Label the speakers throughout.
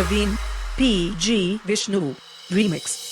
Speaker 1: Naveen P.G. Vishnu Remix.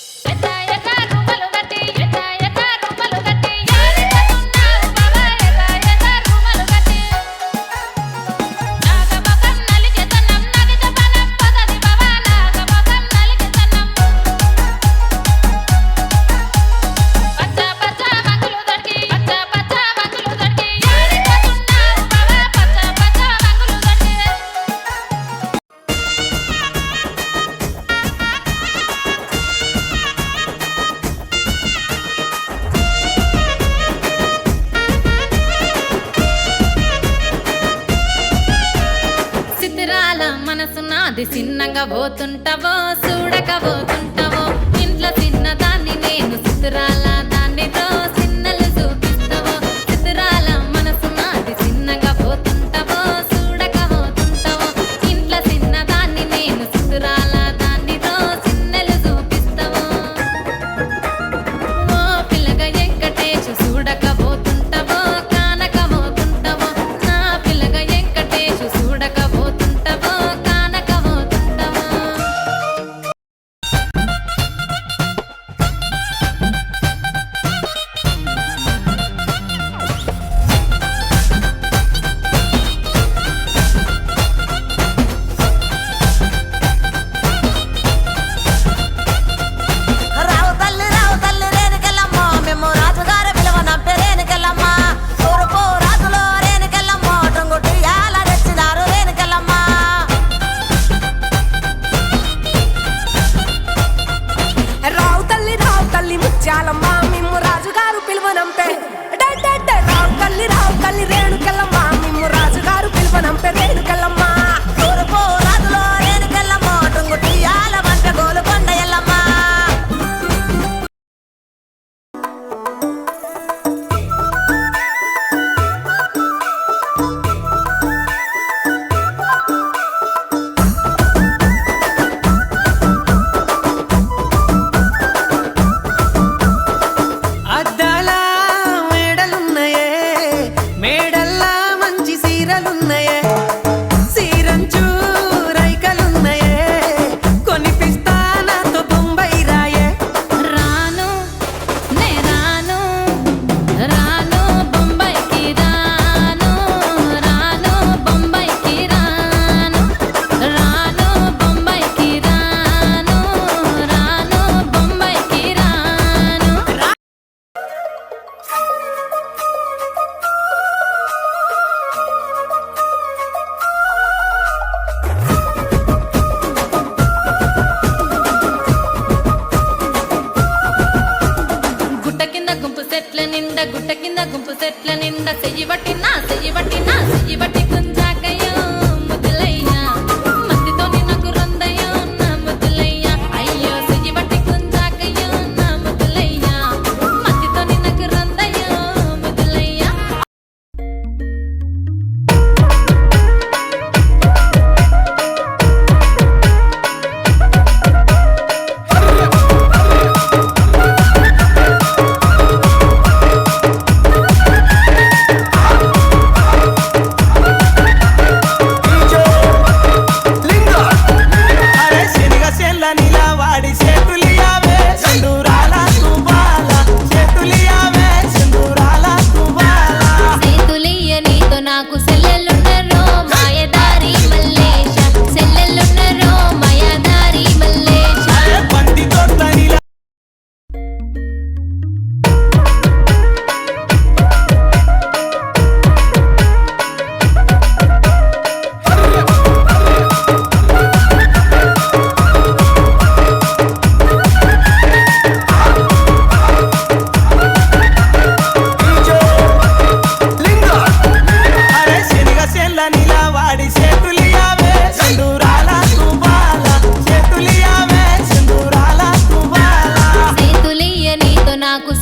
Speaker 2: మనసునాది చిన్నగా పోతుంటావో చూడకపోతుంటావో ఇంట్లో చిన్నదాన్ని నేను చిత్రాల దాన్నితో చిన్నలు చూపిస్తావో చిత్రాల మనసునాది చిన్నగా పోతుంటావో చూడకపోతుంటావో ఇంట్లో చిన్నదాన్ని నేను చిత్రాల దాన్నితో చిన్నలు చూపిస్తావో ఓ పిల్లగా వెంకటేశు చూడకపోతుంటావో కానకపోతుంటావో నా పిల్లగా వెంకటేశు చూడకపోతుంటావో
Speaker 3: ముత్యాలమ్మ మిమ్ము రాజుగారు పిలువనంపే రావు తల్లి రేణుకెళ్ళమ్మ మిమ్ము రాజుగారు పిలువనంపే రేణుకెళ్ళమ్మ తూర్పు రాజులో రేణుకెళ్ళమ్మ టుంగుటియాల వంట గోలుకొండ ఎల్లమ్మ
Speaker 2: గుట్ట కింద గుంపు చెట్ల నిండా చెయ్యి బట్టి గుంజాకయ్యో ముద్దులయ్యా మత్తితో నాకు రొందయ్యో నా ముద్దులయ్యా అయ్యో చెయ్యి బట్టి గుంజాకయ్యో నా ముద్దులయ్యా మత్తితో నాకు రొందయ్యో ముద్దులయ్యా నాకు సెల్లెలున్నరో మాయదారి మల్లేశ సెల్లెలున్నరో మాయదారి మల్లేశ బండి తోటనిలా నాకు